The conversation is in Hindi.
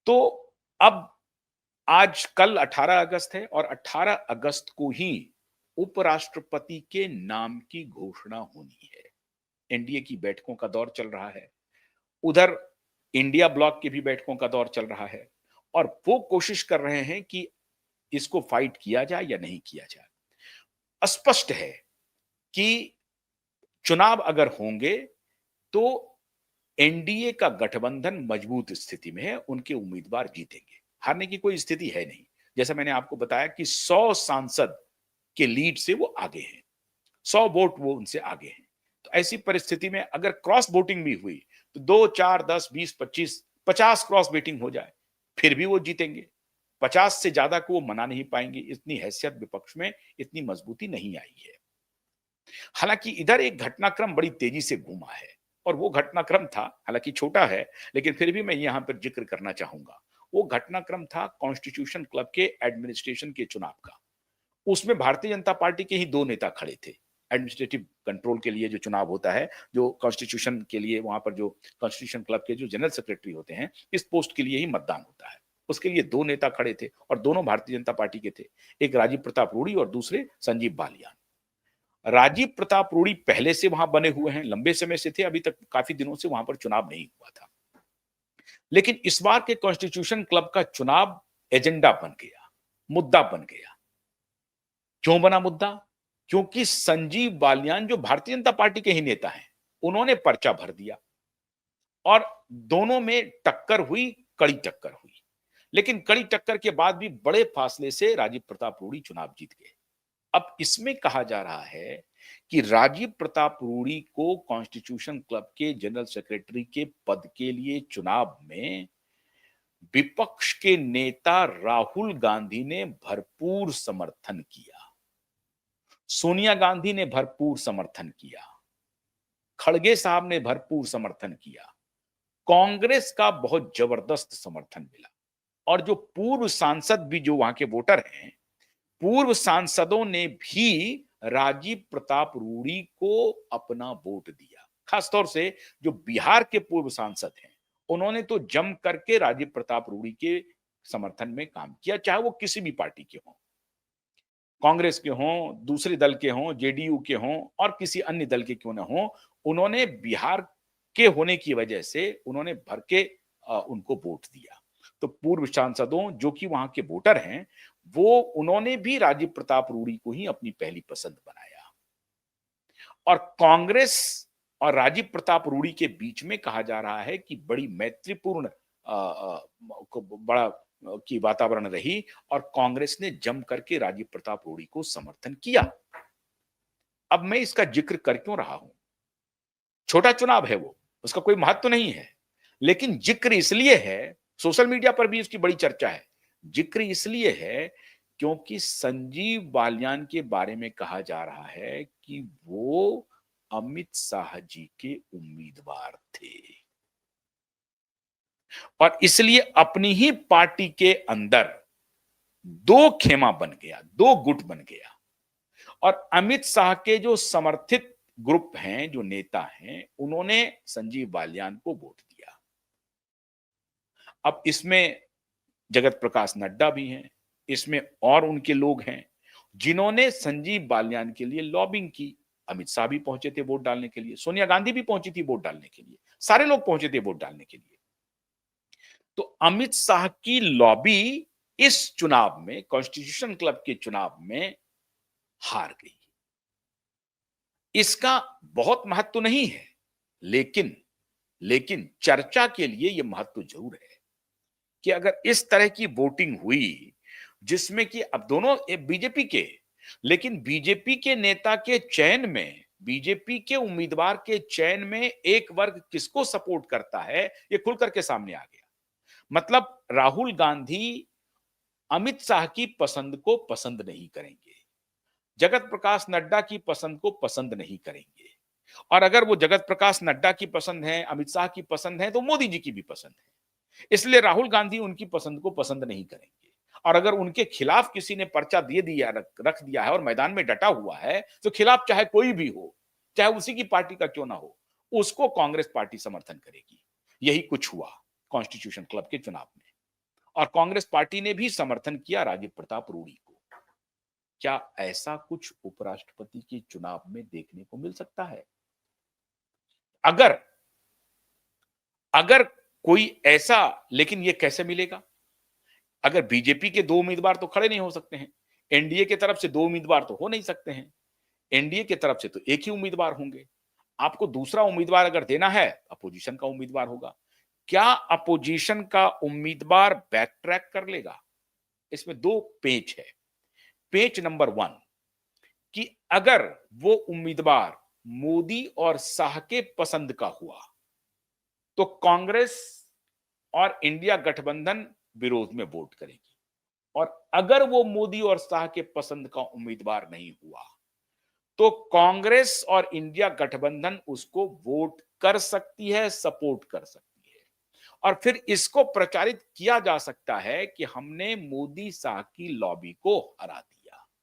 तो अब आज कल 18 अगस्त है और 18 अगस्त को ही उपराष्ट्रपति के नाम की घोषणा होनी है। एनडीए की बैठकों का दौर चल रहा है। उधर इंडिया ब्लॉक की भी बैठकों का दौर चल रहा है और वो कोशिश कर रहे हैं कि इसको फाइट किया जाए या नहीं किया जाए। स्पष्ट है कि चुनाव अगर होंगे तो एनडीए का गठबंधन मजबूत स्थिति में है, उनके उम्मीदवार जीतेंगे। हारने की कोई स्थिति है नहीं। जैसा मैंने आपको बताया कि 100 सांसद के लीड से वो आगे हैं। 100 वोट वो उनसे आगे हैं। तो ऐसी परिस्थिति में अगर क्रॉस वोटिंग भी हुई तो 2, 4, 10, 20, 25, 50 क्रॉस वोटिंग हो जाए, फिर भी वो जीतेंगे। 50 से ज्यादा को वो मना नहीं पाएंगे। इतनी हैसियत विपक्ष में, इतनी मजबूती नहीं आई है। हालांकि इधर एक घटनाक्रम बड़ी तेजी से घूमा है और वो घटनाक्रम था, हालांकि छोटा है, लेकिन फिर भी मैं यहां पर जिक्र करना चाहूंगा। वो घटनाक्रम था कॉन्स्टिट्यूशन क्लब के एडमिनिस्ट्रेशन के चुनाव का। उसमें भारतीय जनता पार्टी के ही 2 नेता खड़े थे। एडमिनिस्ट्रेटिव कंट्रोल के लिए जो चुनाव होता है, जो कॉन्स्टिट्यूशन के लिए वहां पर जो कॉन्स्टिट्यूशन क्लब के जो जनरल सेक्रेटरी होते हैं, इस पोस्ट के लिए ही मतदान होता है। उसके लिए 2 नेता खड़े थे और दोनों भारतीय जनता पार्टी के थे। एक राजीव प्रताप रूडी और दूसरे संजीव बालियान। राजीव प्रताप रूडी पहले से वहां बने हुए हैं, लंबे समय से थे, अभी तक काफी दिनों से वहां पर चुनाव नहीं हुआ था। लेकिन इस बार के कॉन्स्टिट्यूशन क्लब का चुनाव एजेंडा बन गया, मुद्दा बन गया। क्यों बना मुद्दा? क्योंकि संजीव बालियान जो भारतीय जनता पार्टी के ही नेता हैं, उन्होंने पर्चा भर दिया और दोनों में टक्कर हुई, कड़ी टक्कर हुई। लेकिन कड़ी टक्कर के बाद भी बड़े फासले से राजीव प्रताप रूडी चुनाव जीत गए। अब इसमें कहा जा रहा है कि राजीव प्रताप रूडी को कॉन्स्टिट्यूशन क्लब के जनरल सेक्रेटरी के पद के लिए चुनाव में विपक्ष के नेता राहुल गांधी ने भरपूर समर्थन किया। सोनिया गांधी ने भरपूर समर्थन किया। खड़गे साहब ने भरपूर समर्थन किया। कांग्रेस का बहुत जबरदस्त समर्थन मिला और जो पूर्व सांसद भी जो वहां के वोटर हैं, पूर्व सांसदों ने भी राजीव प्रताप रूडी को अपना वोट दिया। खासतौर से जो बिहार के पूर्व सांसद हैं, उन्होंने तो जम करके राजीव प्रताप रूडी के समर्थन में काम किया, चाहे वो किसी भी पार्टी के हों, कांग्रेस के हों, दूसरे दल के हों, जेडीयू के हों और किसी अन्य दल के क्यों ना हों। उन्होंने बिहार के होने की वजह से उन्होंने भर के उनको वोट दिया। तो पूर्व सांसदों जो कि वहां के वोटर हैं, वो उन्होंने भी राजीव प्रताप रूडी को ही अपनी पहली पसंद बनाया। और कांग्रेस और राजीव प्रताप रूडी के बीच में कहा जा रहा है कि बड़ी मैत्रीपूर्ण बड़ा की वातावरण रही और कांग्रेस ने जम करके राजीव प्रताप रूडी को समर्थन किया। अब मैं इसका जिक्र कर क्यों रहा हूं? छोटा चुनाव है वो, उसका कोई महत्व नहीं है, लेकिन जिक्र इसलिए है, सोशल मीडिया पर भी इसकी बड़ी चर्चा है। जिक्र इसलिए है क्योंकि संजीव बालियान के बारे में कहा जा रहा है कि वो अमित शाह जी के उम्मीदवार थे और इसलिए अपनी ही पार्टी के अंदर 2 खेमा बन गया, 2 गुट बन गया और अमित शाह के जो समर्थित ग्रुप हैं, जो नेता हैं, उन्होंने संजीव बालियान को वोट दिया। अब इसमें जगत प्रकाश नड्डा भी हैं, इसमें और उनके लोग हैं जिन्होंने संजीव बालियान के लिए लॉबिंग की। अमित शाह भी पहुंचे थे वोट डालने के लिए, सोनिया गांधी भी पहुंची थी वोट डालने के लिए, सारे लोग पहुंचे थे वोट डालने के लिए। तो अमित शाह की लॉबी इस चुनाव में, कॉन्स्टिट्यूशन क्लब के चुनाव में हार गई। इसका बहुत महत्व नहीं है, लेकिन लेकिन चर्चा के लिए यह महत्व जरूर है कि अगर इस तरह की वोटिंग हुई जिसमें कि अब दोनों बीजेपी के, लेकिन बीजेपी के नेता के चयन में, बीजेपी के उम्मीदवार के चयन में एक वर्ग किसको सपोर्ट करता है, यह खुल करके सामने आ गया। मतलब राहुल गांधी अमित शाह की पसंद को पसंद नहीं करेंगे, जगत प्रकाश नड्डा की पसंद को पसंद नहीं करेंगे और अगर वो जगत प्रकाश नड्डा की पसंद है, अमित शाह की पसंद है, तो मोदी जी की भी पसंद है। इसलिए राहुल गांधी उनकी पसंद को पसंद नहीं करेंगे और अगर उनके खिलाफ किसी ने पर्चा दे दिया, रख दिया है और मैदान में डटा हुआ है, तो खिलाफ चाहे कोई भी हो, चाहे उसी की पार्टी का क्यों ना हो, उसको कांग्रेस पार्टी समर्थन करेगी। यही कुछ हुआ कॉन्स्टिट्यूशन क्लब के चुनाव में। और कांग्रेस पार्टी ने भी समर्थन किया राजीव प्रताप रूडी को। क्या ऐसा कुछ उपराष्ट्रपति के चुनाव में देखने को मिल सकता है? अगर अगर कोई ऐसा, लेकिन ये कैसे मिलेगा? अगर बीजेपी के 2 उम्मीदवार तो खड़े नहीं हो सकते हैं, एनडीए की तरफ से 2 उम्मीदवार तो हो नहीं सकते हैं, एनडीए की तरफ से तो एक ही उम्मीदवार होंगे। आपको दूसरा उम्मीदवार अगर देना है, अपोजिशन का उम्मीदवार होगा। क्या अपोजिशन का उम्मीदवार बैक ट्रैक कर लेगा? इसमें 2 पेच है। पेच नंबर 1 कि अगर वो उम्मीदवार मोदी और शाह के पसंद का हुआ, तो कांग्रेस और इंडिया गठबंधन विरोध में वोट करेगी। और अगर वो मोदी और शाह के पसंद का उम्मीदवार नहीं हुआ, तो कांग्रेस और इंडिया गठबंधन उसको वोट कर सकती है, सपोर्ट कर सकती है। और फिर इसको प्रचारित किया जा सकता है कि हमने मोदी शाह की लॉबी को हरा दिया।